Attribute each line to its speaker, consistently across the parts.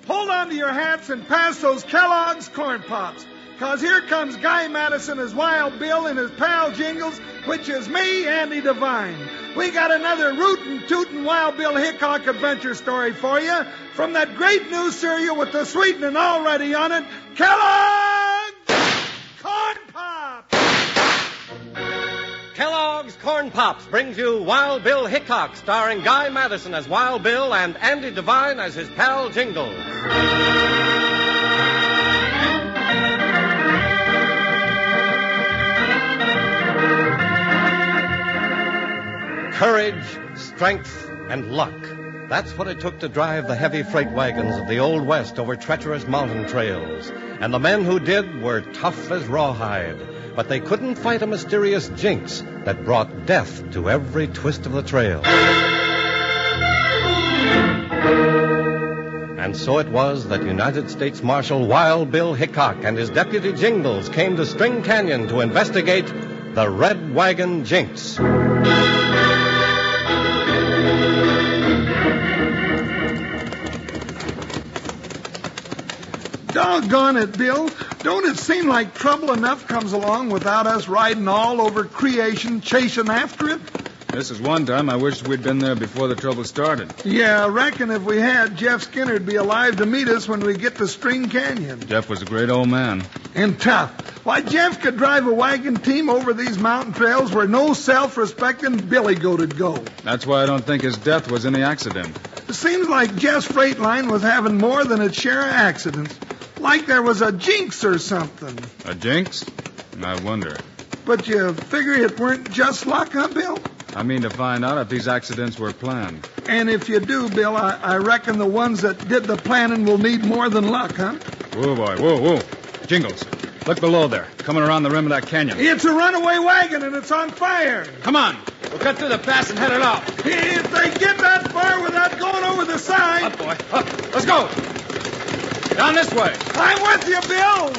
Speaker 1: hold on to your hats and pass those Kellogg's Corn Pops. Because here comes Guy Madison as Wild Bill and his pal Jingles, which is me, Andy Devine. We got another rootin' tootin' Wild Bill Hickock adventure story for you from that great new cereal with the sweetening already on it, Kellogg's Corn Pops!
Speaker 2: Kellogg's Corn Pops brings you Wild Bill Hickock, starring Guy Madison as Wild Bill and Andy Devine as his pal Jingles. Courage, strength, and luck. That's what it took to drive the heavy freight wagons of the Old West over treacherous mountain trails. And the men who did were tough as rawhide. But they couldn't fight a mysterious jinx that brought death to every twist of the trail. And so it was that United States Marshal Wild Bill Hickock and his deputy Jingles came to String Canyon to investigate the Red Wagon Jinx.
Speaker 1: Doggone it, Bill. Don't it seem like trouble enough comes along without us riding all over creation, chasing after it?
Speaker 3: This is one time I wish we'd been there before the trouble started.
Speaker 1: Yeah, I reckon if we had, Jeff Skinner'd be alive to meet us when we get to String Canyon.
Speaker 3: Jeff was a great old man.
Speaker 1: And tough. Why, Jeff could drive a wagon team over these mountain trails where no self-respecting billy goat'd go.
Speaker 3: That's why I don't think his death was any accident.
Speaker 1: It seems like Jeff's freight line was having more than its share of accidents. Like there was a jinx or something.
Speaker 3: A jinx? I wonder.
Speaker 1: But you figure it weren't just luck, huh, Bill?
Speaker 3: I mean to find out if these accidents were planned.
Speaker 1: And if you do, Bill, I reckon the ones that did the planning will need more than luck, huh?
Speaker 3: Whoa, boy, whoa. Jingles, look below there, coming around the rim of that canyon.
Speaker 1: It's a runaway wagon and it's on fire.
Speaker 3: Come on, we'll cut through the pass and head it off.
Speaker 1: If they get that far without going over the side...
Speaker 3: Up, boy, up. Let's go. Down this way.
Speaker 1: I'm with you, Bill.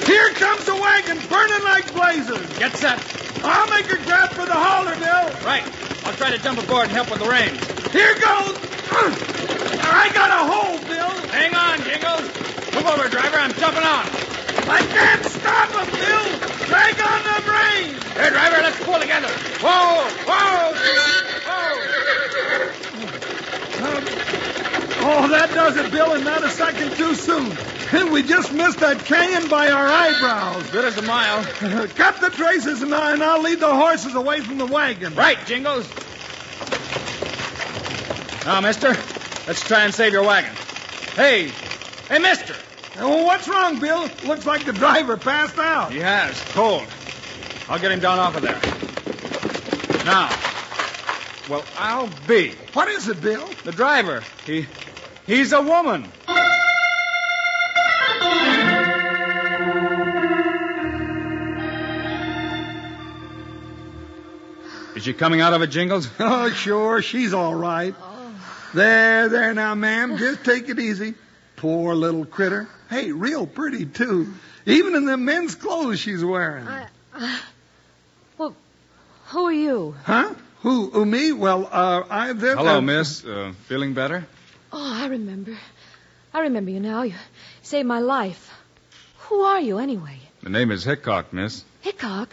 Speaker 1: Here comes the wagon, burning like blazes.
Speaker 3: Get set.
Speaker 1: I'll make a grab for the hauler, Bill.
Speaker 3: Right. I'll try to jump aboard and help with the reins.
Speaker 1: Here goes. I got a hold, Bill.
Speaker 3: Hang on, Jingles. Move over, driver. I'm jumping on.
Speaker 1: I can't stop him, Bill. Drag on the reins.
Speaker 3: Here, driver, let's pull together. Whoa.
Speaker 1: Oh, that does it, Bill, and not a second too soon. And we just missed that canyon by our eyebrows.
Speaker 3: Good as a mile.
Speaker 1: Cut the traces, and I'll lead the horses away from the wagon.
Speaker 3: Right, Jingles. Now, mister, let's try and save your wagon. Hey, mister.
Speaker 1: Oh, what's wrong, Bill? Looks like the driver passed out.
Speaker 3: He has. Cold. I'll get him down off of there. Now. Well, I'll be.
Speaker 1: What is it, Bill?
Speaker 3: The driver. He's a woman. Is she coming out of it, Jingles?
Speaker 1: Oh, sure. She's all right. Oh. There now, ma'am. Just take it easy. Poor little critter. Hey, real pretty, too. Even in the men's clothes she's wearing.
Speaker 4: Well, who are you?
Speaker 1: Huh? Who, me? Well,
Speaker 3: Hello, miss. Feeling better?
Speaker 4: Oh, I remember. I remember you now. You saved my life. Who are you, anyway?
Speaker 3: The name is Hickock, miss.
Speaker 4: Hickock?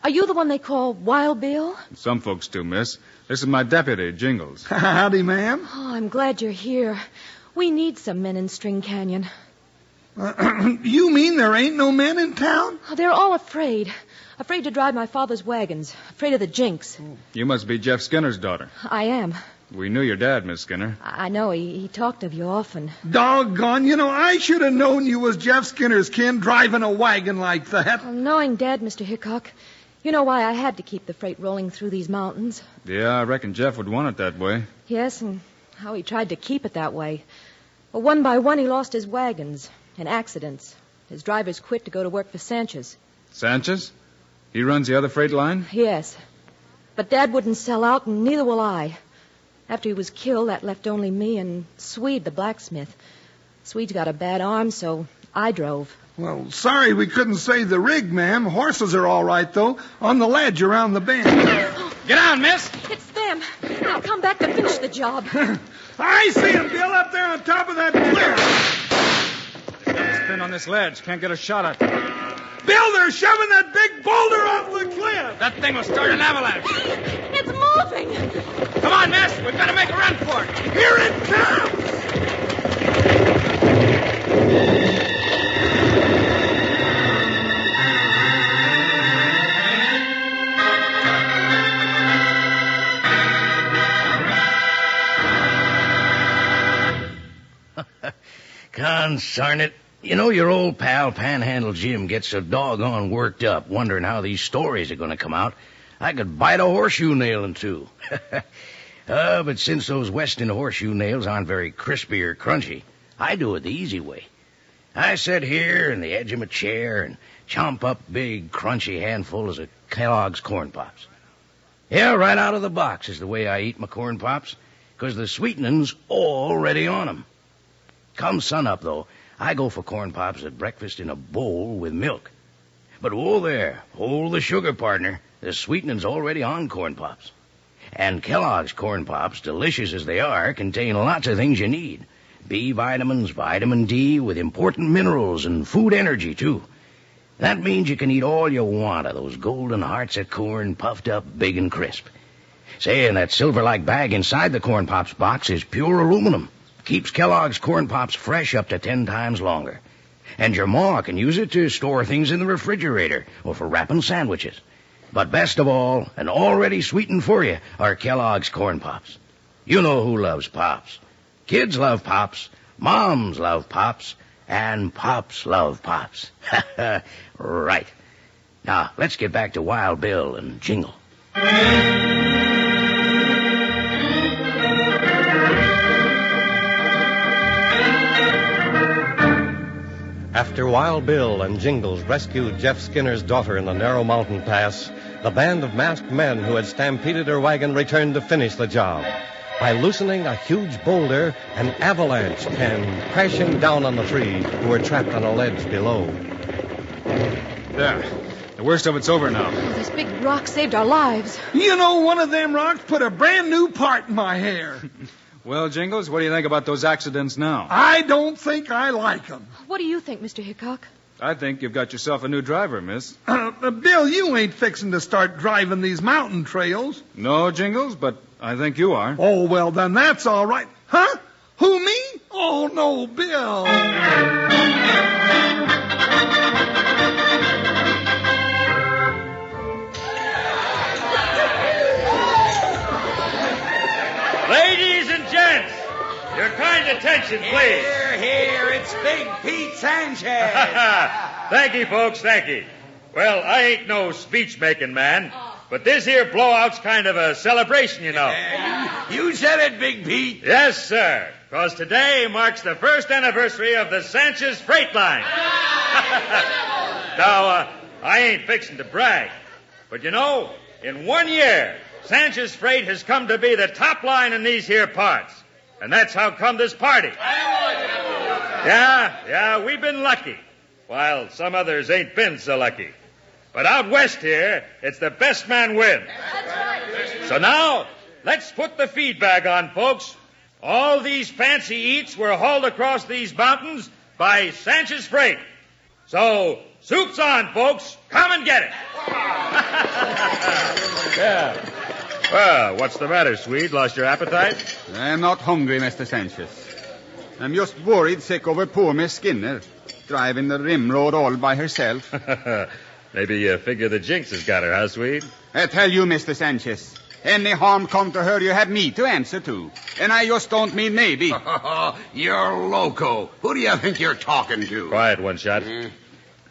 Speaker 4: Are you the one they call Wild Bill?
Speaker 3: Some folks do, miss. This is my deputy, Jingles.
Speaker 1: Howdy, ma'am.
Speaker 4: Oh, I'm glad you're here. We need some men in String Canyon.
Speaker 1: You mean there ain't no men in town?
Speaker 4: Oh, they're all afraid. Afraid to drive my father's wagons. Afraid of the jinx.
Speaker 3: You must be Jeff Skinner's daughter.
Speaker 4: I am.
Speaker 3: We knew your dad, Miss Skinner.
Speaker 4: I know. He talked of you often.
Speaker 1: Doggone. I should have known you was Jeff Skinner's kin driving a wagon like that.
Speaker 4: Well, knowing Dad, Mr. Hickock, you know why I had to keep the freight rolling through these mountains.
Speaker 3: Yeah, I reckon Jeff would want it that way.
Speaker 4: Yes, and how he tried to keep it that way. Well, one by one, he lost his wagons in accidents. His drivers quit to go to work for Sanchez.
Speaker 3: Sanchez? He runs the other freight line?
Speaker 4: Yes. But Dad wouldn't sell out, and neither will I. After he was killed, that left only me and Swede, the blacksmith. Swede's got a bad arm, so I drove.
Speaker 1: Well, sorry we couldn't save the rig, ma'am. Horses are all right, though, on the ledge around the bend.
Speaker 3: Get down, miss.
Speaker 4: It's them. I'll come back to finish the job.
Speaker 1: I see him, Bill, up up there on top of that cliff.
Speaker 3: They've got us pinned on this ledge. Can't get a shot at them.
Speaker 1: Bill, they're shoving that big boulder off the cliff.
Speaker 3: That thing will start an avalanche.
Speaker 4: It's moving.
Speaker 3: Come on, miss. We've got to make a run for it.
Speaker 1: Here it comes.
Speaker 5: Consarn it. You know, your old pal Panhandle Jim gets so doggone worked up wondering how these stories are going to come out. I could bite a horseshoe nail in two. But since those Weston horseshoe nails aren't very crispy or crunchy, I do it the easy way. I sit here in the edge of my chair and chomp up big, crunchy handfuls of Kellogg's Corn Pops. Yeah, right out of the box is the way I eat my Corn Pops, 'cause the sweetening's already on 'em. Come sunup, though, I go for Corn Pops at breakfast in a bowl with milk. But whoa there, hold the sugar, partner. The sweetening's already on Corn Pops. And Kellogg's Corn Pops, delicious as they are, contain lots of things you need. B vitamins, vitamin D, with important minerals and food energy, too. That means you can eat all you want of those golden hearts of corn puffed up big and crisp. Say, and that silver-like bag inside the Corn Pops box is pure aluminum. Keeps Kellogg's Corn Pops fresh up to 10 times longer. And your ma can use it to store things in the refrigerator or for wrapping sandwiches. But best of all, and already sweetened for you, are Kellogg's Corn Pops. You know who loves Pops. Kids love Pops, moms love Pops, and Pops love Pops. Right. Now, let's get back to Wild Bill and Jingle.
Speaker 2: After Wild Bill and Jingles rescued Jeff Skinner's daughter in the narrow mountain pass, the band of masked men who had stampeded her wagon returned to finish the job. By loosening a huge boulder, an avalanche came crashing down on the three who were trapped on a ledge below.
Speaker 3: There. The worst of it's over now.
Speaker 4: This big rock saved our lives.
Speaker 1: You know, one of them rocks put a brand new part in my hair.
Speaker 3: Well, Jingles, what do you think about those accidents now?
Speaker 1: I don't think I like them.
Speaker 4: What do you think, Mr. Hickock?
Speaker 3: I think you've got yourself a new driver, miss.
Speaker 1: Bill, you ain't fixing to start driving these mountain trails.
Speaker 3: No, Jingles, but I think you are.
Speaker 1: Oh, well, then that's all right. Huh? Who, me? Oh, no, Bill.
Speaker 6: Ladies and gents, your kind attention, please.
Speaker 7: Here, it's Big Pete Sanchez.
Speaker 6: Thank you, folks, thank you. Well, I ain't no speech-making man, but this here blowout's kind of a celebration, you know.
Speaker 7: You said it, Big Pete.
Speaker 6: Yes, sir, because today marks the first anniversary of the Sanchez Freight Line. Now, I ain't fixing to brag, but you know, in 1 year, Sanchez Freight has come to be the top line in these here parts. And that's how come this party. Yeah, we've been lucky, while some others ain't been so lucky. But out west here, it's the best man wins. That's right. So now, let's put the feedback on, folks. All these fancy eats were hauled across these mountains by Sanchez Freight. So, soup's on, folks. Come and get it. Yeah. Well, what's the matter, Swede? Lost your appetite?
Speaker 8: I'm not hungry, Mr. Sanchez. I'm just worried sick over poor Miss Skinner, driving the rim road all by herself.
Speaker 6: Maybe you figure the Jinx has got her, huh, Swede?
Speaker 8: I tell you, Mr. Sanchez, any harm come to her, you have me to answer to. And I just don't mean maybe.
Speaker 7: You're loco. Who do you think you're talking to?
Speaker 6: Quiet, one shot.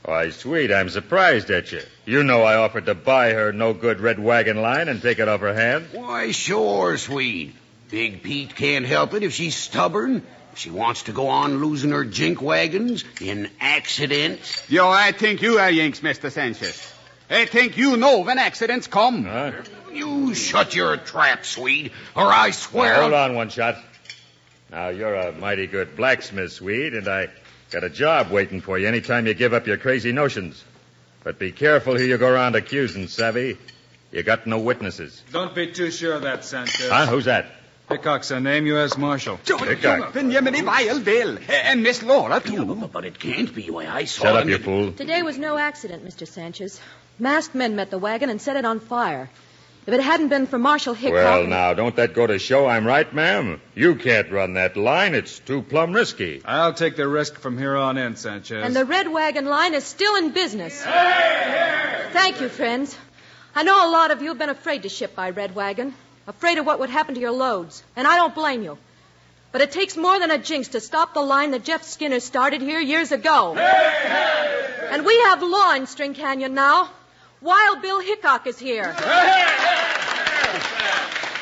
Speaker 6: Why, Swede, I'm surprised at you. You know I offered to buy her no-good Red Wagon line and take it off her hand.
Speaker 7: Why, sure, Swede. Big Pete can't help it if she's stubborn. If she wants to go on losing her jink wagons in accidents.
Speaker 8: Yo, I think you are Yanks, Mr. Sanchez. I think you know when accidents come.
Speaker 6: Huh?
Speaker 7: You shut your trap, Swede, or I swear...
Speaker 6: Now, hold on, one shot. Now, you're a mighty good blacksmith, Swede, and I got a job waiting for you anytime you give up your crazy notions. But be careful who you go around accusing, savvy. You got no witnesses.
Speaker 3: Don't be too sure of that, Sanchez.
Speaker 6: Huh? Who's that?
Speaker 3: Hickock's her name, U.S. Marshal.
Speaker 6: Hickock.
Speaker 8: Jiminy Wild Bill. And Miss Laura, too.
Speaker 7: But it can't be. Why, I saw
Speaker 6: Shut up,
Speaker 7: them.
Speaker 6: you fool.
Speaker 4: Today was no accident, Mr. Sanchez. Masked men met the wagon and set it on fire. If it hadn't been for Marshal Hickock...
Speaker 6: Well, now, don't that go to show I'm right, ma'am? You can't run that line. It's too plumb risky.
Speaker 3: I'll take the risk from here on in, Sanchez.
Speaker 4: And the Red Wagon line is still in business. Thank you, friends. I know a lot of you have been afraid to ship by Red Wagon, afraid of what would happen to your loads, and I don't blame you. But it takes more than a jinx to stop the line that Jeff Skinner started here years ago. And we have law in String Canyon now. Wild Bill Hickock is here.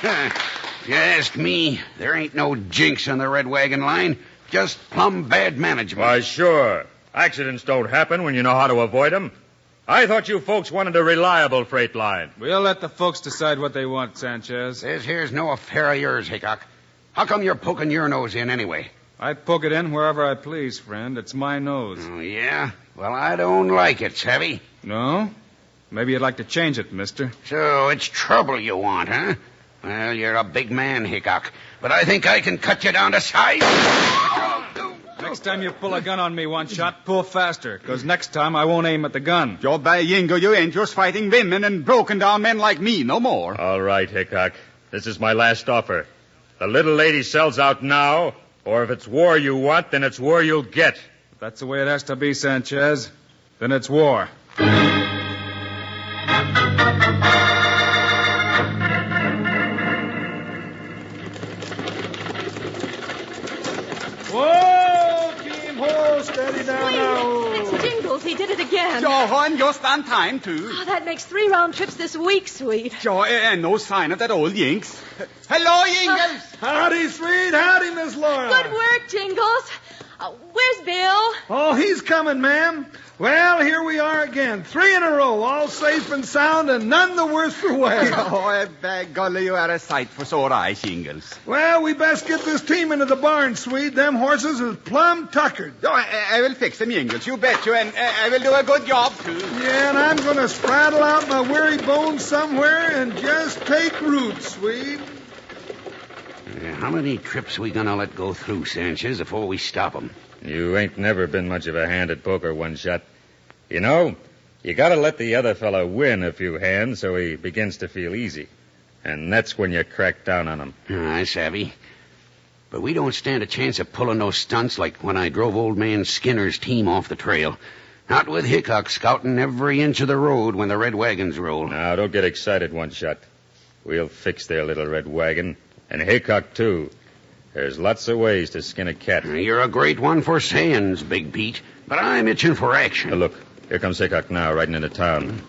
Speaker 7: If you ask me, there ain't no jinx on the Red Wagon line. Just plumb bad management.
Speaker 6: Why, sure. Accidents don't happen when you know how to avoid them. I thought you folks wanted a reliable freight line.
Speaker 3: We'll let the folks decide what they want, Sanchez.
Speaker 7: This here's no affair of yours, Hickock. How come you're poking your nose in anyway?
Speaker 3: I poke it in wherever I please, friend. It's my nose.
Speaker 7: Oh, yeah? Well, I don't like it, savvy?
Speaker 3: No? Maybe you'd like to change it, mister.
Speaker 7: So it's trouble you want, huh? Well, you're a big man, Hickock. But I think I can cut you down to size.
Speaker 3: Next time you pull a gun on me, one shot, pull faster, because next time I won't aim at the gun.
Speaker 8: Job by Jingo, you ain't just fighting women and broken down men like me no more.
Speaker 6: All right, Hickock. This is my last offer. The little lady sells out now, or if it's war you want, then it's war you'll get.
Speaker 3: If that's the way it has to be, Sanchez, then it's war.
Speaker 1: Whoa, team ho, steady down now.
Speaker 4: It's Jingles. He did it again.
Speaker 8: Johan, just on time, too.
Speaker 4: Oh, that makes 3 round trips this week, sweet.
Speaker 8: Joe, and no sign of that old Jinx. Hello, Jingles.
Speaker 1: Howdy, sweet. Howdy, Miss Laura.
Speaker 4: Good work, Jingles. Where's Bill?
Speaker 1: Oh, he's coming, ma'am. Well, here we are again. 3 in a row, all safe and sound, and none the worse for wear.
Speaker 8: Oh, by golly, you are a sight for sore eyes, Jingles.
Speaker 1: Well, we best get this team into the barn, Swede. Them horses is plumb tuckered.
Speaker 8: Oh, I will fix them, Jingles. You bet you, and I will do a good job, too.
Speaker 1: Yeah, and I'm going to spraddle out my weary bones somewhere and just take root, Swede.
Speaker 7: How many trips we gonna let go through, Sanchez, before we stop them?
Speaker 6: You ain't never been much of a hand at poker, one shot. You know, you gotta let the other fella win a few hands so he begins to feel easy. And that's when you crack down on him.
Speaker 7: I savvy. But we don't stand a chance of pulling those stunts like when I drove old man Skinner's team off the trail. Not with Hickock scouting every inch of the road when the red wagons roll.
Speaker 6: Now, don't get excited, one shot. We'll fix their little red wagon. And Hickock, too. There's lots of ways to skin a cat.
Speaker 7: You're a great one for sayings, Big Pete. But I'm itching for action.
Speaker 6: Look, here comes Hickock now, riding into town.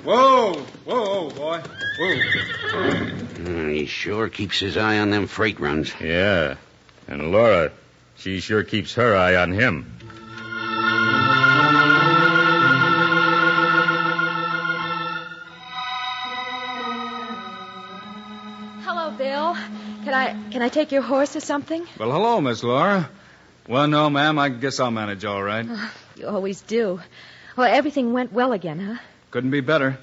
Speaker 3: Whoa, boy. Whoa.
Speaker 7: He sure keeps his eye on them freight runs.
Speaker 6: Yeah. And Laura, she sure keeps her eye on him.
Speaker 4: Hello, Bill. Can I take your horse or something?
Speaker 3: Well, hello, Miss Laura. Well, no, ma'am, I guess I'll manage all right.
Speaker 4: You always do. Well, everything went well again, huh?
Speaker 3: Couldn't be better.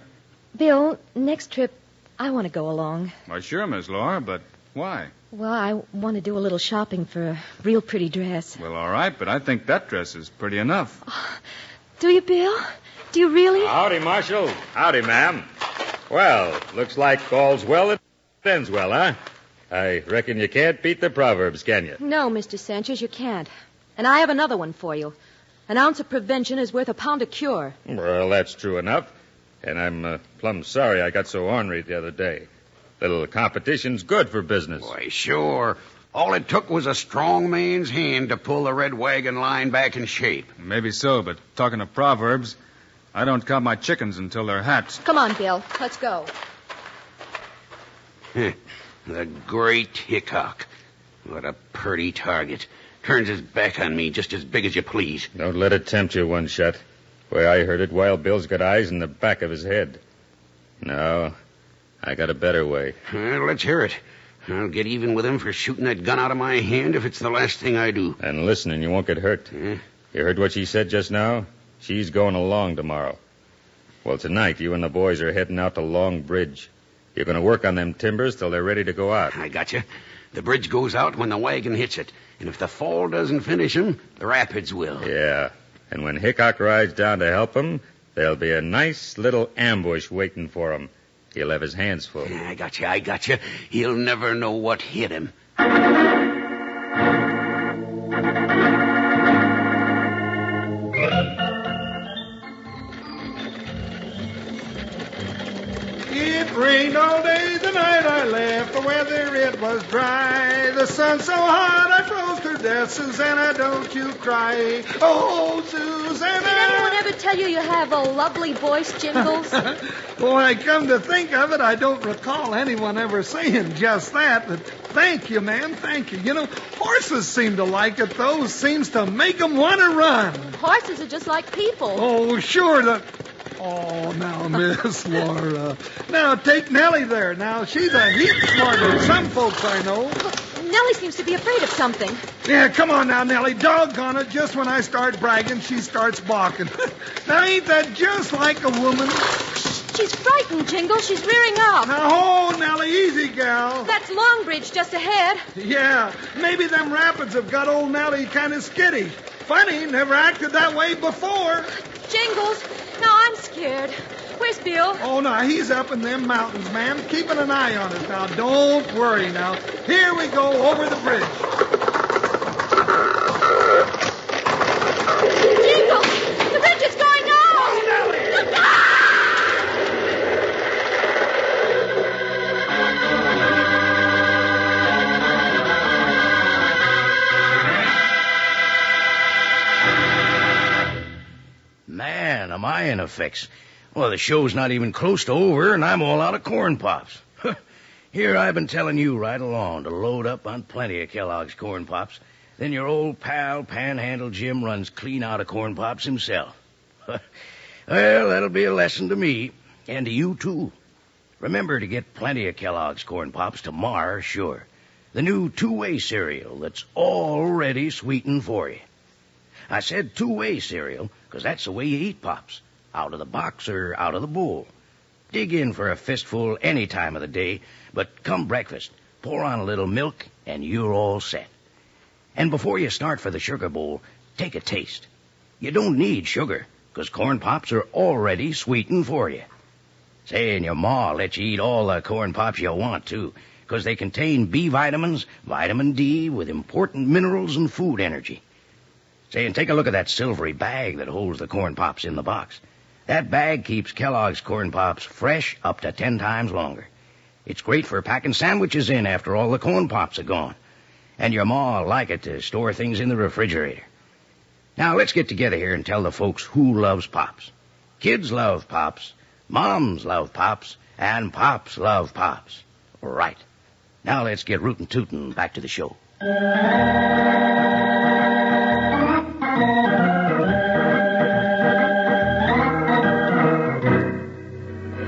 Speaker 4: Bill, next trip, I want to go along.
Speaker 3: Why, sure, Miss Laura, but why?
Speaker 4: Well, I want to do a little shopping for a real pretty dress.
Speaker 3: Well, all right, but I think that dress is pretty enough.
Speaker 4: Do you, Bill? Do you really?
Speaker 6: Howdy, Marshal. Howdy, ma'am. Well, looks like all's well that ends well, huh? I reckon you can't beat the Proverbs, can you?
Speaker 4: No, Mr. Sanchez, you can't. And I have another one for you. An ounce of prevention is worth a pound of cure.
Speaker 6: Well, that's true enough. And I'm plumb sorry I got so ornery the other day. Little competition's good for business.
Speaker 7: Why, sure. All it took was a strong man's hand to pull the red wagon line back in shape.
Speaker 3: Maybe so, but talking of Proverbs, I don't count my chickens until they're hatched.
Speaker 4: Come on, Bill. Let's go.
Speaker 7: The great Hickock. What a purty target. Turns his back on me just as big as you please.
Speaker 6: Don't let it tempt you, one shot. Way I heard it, Wild Bill's got eyes in the back of his head. No, I got a better way.
Speaker 7: Well, let's hear it. I'll get even with him for shooting that gun out of my hand if it's the last thing I do.
Speaker 6: And listen, and you won't get hurt. You heard what she said just now? She's going along tomorrow. Well, tonight, you and the boys are heading out to Long Bridge. You're going to work on them timbers till they're ready to go out.
Speaker 7: I got you. The bridge goes out when the wagon hits it. And if the fall doesn't finish him, the rapids will.
Speaker 6: Yeah. And when Hickock rides down to help him, there'll be a nice little ambush waiting for him. He'll have his hands full.
Speaker 7: I got you. He'll never know what hit him.
Speaker 1: It rained all day the night I left. The weather, it was dry. The sun so hot I froze to death. Susanna, don't you cry. Oh, Susanna.
Speaker 4: Did anyone ever tell you you have a lovely voice, Jingles?
Speaker 1: Well, I come to think of it, I don't recall anyone ever saying just that. But thank you, man. Thank you. You know, horses seem to like it, though. Seems to make them want to run.
Speaker 4: Horses are just like people.
Speaker 1: Oh, sure. Oh, now, Miss Laura. Now, take Nellie there. Now, she's a heap smarter than some folks I know.
Speaker 4: Nellie seems to be afraid of something.
Speaker 1: Yeah, come on now, Nellie. Doggone it. Just when I start bragging, she starts balking. Now, ain't that just like a woman?
Speaker 4: She's frightened, Jingle. She's rearing up.
Speaker 1: Now, oh, Nellie, easy, gal.
Speaker 4: That's Longbridge just ahead.
Speaker 1: Yeah, maybe them rapids have got old Nellie kind of skitty. Funny, never acted that way before.
Speaker 4: Jingles, now I'm scared. Where's Bill?
Speaker 1: Oh, no, he's up in them mountains, ma'am, keeping an eye on us. Now, don't worry now. Here we go over the bridge.
Speaker 4: Jingle, the bridge is going down.
Speaker 1: Oh, Nellie!
Speaker 4: Look out!
Speaker 5: Man, am I in a fix. Well, the show's not even close to over, and I'm all out of corn pops. Here I've been telling you right along to load up on plenty of Kellogg's corn pops. Then your old pal, Panhandle Jim, runs clean out of corn pops himself. Well, that'll be a lesson to me, and to you, too. Remember to get plenty of Kellogg's corn pops tomorrow, sure. The new two-way cereal that's already sweetened for you. I said two-way cereal because that's the way you eat pops. Out of the box or out of the bowl. Dig in for a fistful any time of the day, but come breakfast, pour on a little milk, and you're all set. And before you start for the sugar bowl, take a taste. You don't need sugar, because corn pops are already sweetened for you. Say, and your ma lets you eat all the corn pops you want, too, because they contain B vitamins, vitamin D, with important minerals and food energy. Say, and take a look at that silvery bag that holds the corn pops in the box. That bag keeps Kellogg's corn pops fresh up to 10 times longer. It's great for packing sandwiches in after all the corn pops are gone. And your ma'll like it to store things in the refrigerator. Now, let's get together here and tell the folks who loves pops. Kids love pops, moms love pops, and pops love pops. Right. Now let's get rootin' tootin' back to the show.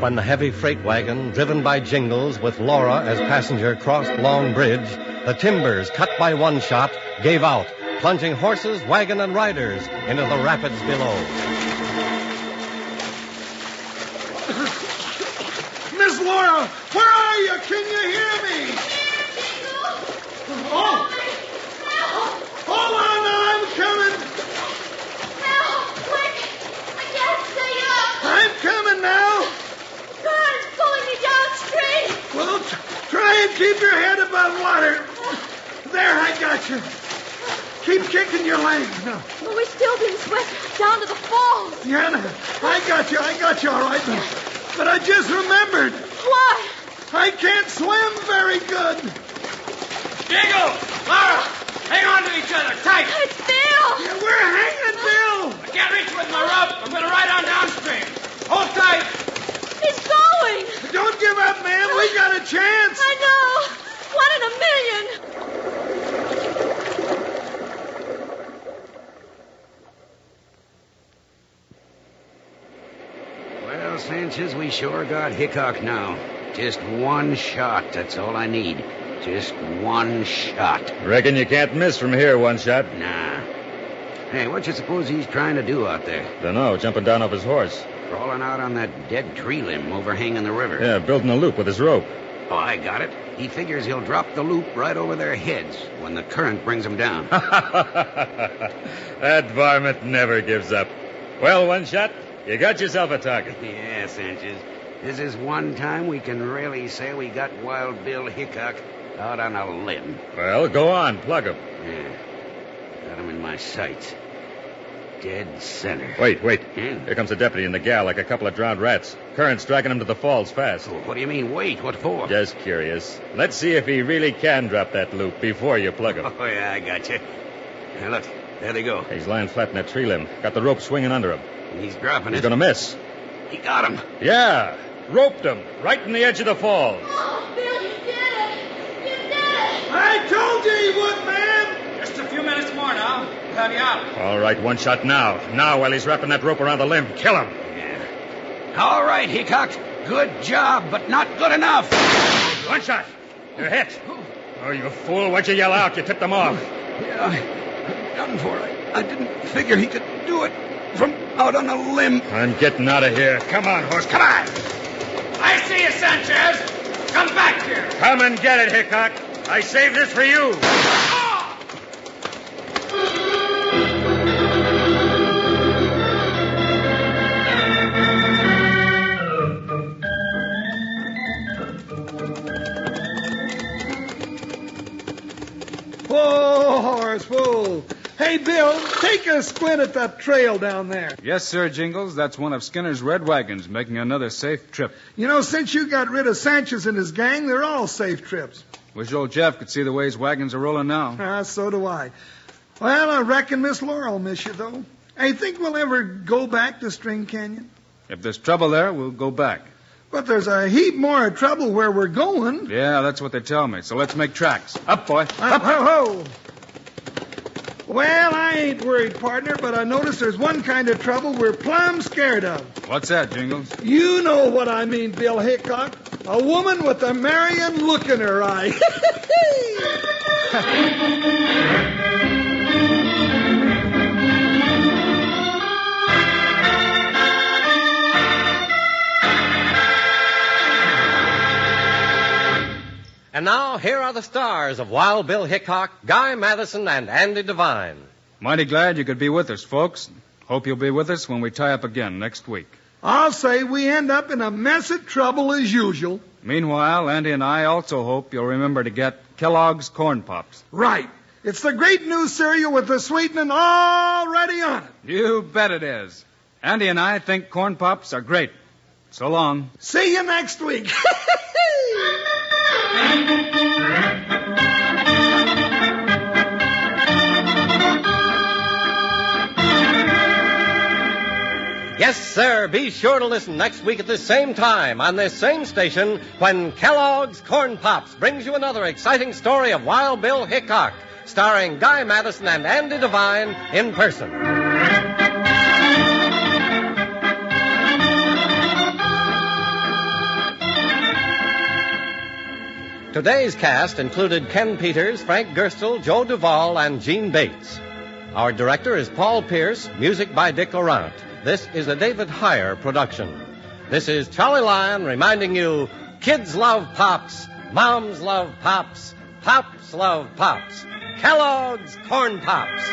Speaker 2: When the heavy freight wagon, driven by Jingles with Laura as passenger, crossed Long Bridge, the timbers, cut by one shot, gave out, plunging horses, wagon, and riders into the rapids below.
Speaker 1: Miss Laura, where are you? Can you hear me? Oh! Hold on, I'm coming.
Speaker 4: Now, quick! I can't stay up.
Speaker 1: I'm coming now.
Speaker 4: God, it's pulling me downstream.
Speaker 1: Well, try and keep your head above water. There, I got you. Keep kicking your legs now.
Speaker 4: Well, we're still being swept down to the falls.
Speaker 1: Yeah, I got you all right. But I just remembered.
Speaker 4: What?
Speaker 1: I can't swim very good.
Speaker 3: Jingle! Laura! Hang on to each other, tight!
Speaker 4: It's Bill!
Speaker 1: Yeah, we're hanging, Bill.
Speaker 3: I can't reach with my rope. I'm going to ride on downstream. Hold tight!
Speaker 4: He's going!
Speaker 1: Don't give up, man. We got a chance.
Speaker 4: I know! 1 in a million!
Speaker 7: Well, Sanchez, we sure got Hickock now. Just one shot, that's all I need. Just one shot.
Speaker 6: Reckon you can't miss from here, one shot.
Speaker 7: Nah. Hey, what you suppose he's trying to do out there?
Speaker 6: Dunno, jumping down off his horse.
Speaker 7: Crawling out on that dead tree limb overhanging the river.
Speaker 6: Yeah, building a loop with his rope.
Speaker 7: Oh, I got it. He figures he'll drop the loop right over their heads when the current brings them down.
Speaker 6: That varmint never gives up. Well, One Shot, you got yourself a target.
Speaker 7: Yeah, Sanchez. This is one time we can really say we got Wild Bill Hickock out on a limb.
Speaker 6: Well, go on, plug him.
Speaker 7: Yeah. Got him in my sights. Dead center.
Speaker 6: Wait.
Speaker 7: Hmm?
Speaker 6: Here comes the deputy and the gal like a couple of drowned rats. Current's dragging him to the falls fast.
Speaker 7: Oh, what do you mean, wait? What for?
Speaker 6: Just curious. Let's see if he really can drop that loop before you plug him.
Speaker 7: Oh, yeah, I got you. Now, look, there they go.
Speaker 6: He's lying flat in that tree limb. Got the rope swinging under him.
Speaker 7: He's dropping
Speaker 6: He's
Speaker 7: it.
Speaker 6: going to miss.
Speaker 7: He got him.
Speaker 6: Yeah, roped him right in the edge of the falls.
Speaker 4: Oh, Bill, you did it! You did it!
Speaker 1: I told you he would, man!
Speaker 3: Just a few minutes more now. We'll have you out.
Speaker 6: All right, One Shot now. Now, while he's wrapping that rope around the limb, kill him.
Speaker 7: Yeah. All right, Hickock. Good job, but not good enough.
Speaker 6: One Shot, you're hit. Oh, you fool. Why'd you yell out? You tipped them off.
Speaker 7: Yeah, I'm done for. I didn't figure he could do it from out on a limb.
Speaker 6: I'm getting out of here. Come on, horse. Come on.
Speaker 3: I see you, Sanchez. Come back here.
Speaker 6: Come and get it, Hickock. I saved this for you.
Speaker 1: Whoa, horse, whoa. Hey, Bill, take a squint at that trail down there.
Speaker 8: Yes, sir, Jingles. That's one of Skinner's red wagons making another safe trip.
Speaker 1: You know, since you got rid of Sanchez and his gang, they're all safe trips.
Speaker 8: Wish old Jeff could see the way his wagons are rolling now.
Speaker 1: So do I. Well, I reckon Miss Laurel will miss you, though. I think we'll ever go back to String Canyon.
Speaker 8: If there's trouble there, we'll go back.
Speaker 1: But there's a heap more trouble where we're going.
Speaker 8: Yeah, that's what they tell me. So let's make tracks. Up, boy.
Speaker 1: Up, ho, ho. Well, I ain't worried, partner, but I notice there's one kind of trouble we're plumb scared of.
Speaker 8: What's that, Jingles?
Speaker 1: You know what I mean, Bill Hickock. A woman with a Marian look in her eye.
Speaker 2: And now, here are the stars of Wild Bill Hickock, Guy Madison, and Andy Devine.
Speaker 8: Mighty glad you could be with us, folks. Hope you'll be with us when we tie up again next week.
Speaker 1: I'll say we end up in a mess of trouble as usual.
Speaker 8: Meanwhile, Andy and I also hope you'll remember to get Kellogg's Corn Pops.
Speaker 1: Right. It's the great new cereal with the sweetening already on it.
Speaker 8: You bet it is. Andy and I think Corn Pops are great. So long.
Speaker 1: See you next week.
Speaker 2: Yes, sir. Be sure to listen next week at this same time on this same station when Kellogg's Corn Pops brings you another exciting story of Wild Bill Hickock, starring Guy Madison and Andy Devine in person. Today's cast included Ken Peters, Frank Gerstle, Joe Duvall, and Gene Bates. Our director is Paul Pierce, music by Dick Laurent. This is a David Heyer production. This is Charlie Lyon reminding you, kids love Pops, moms love Pops, Pops love Pops. Kellogg's Corn Pops.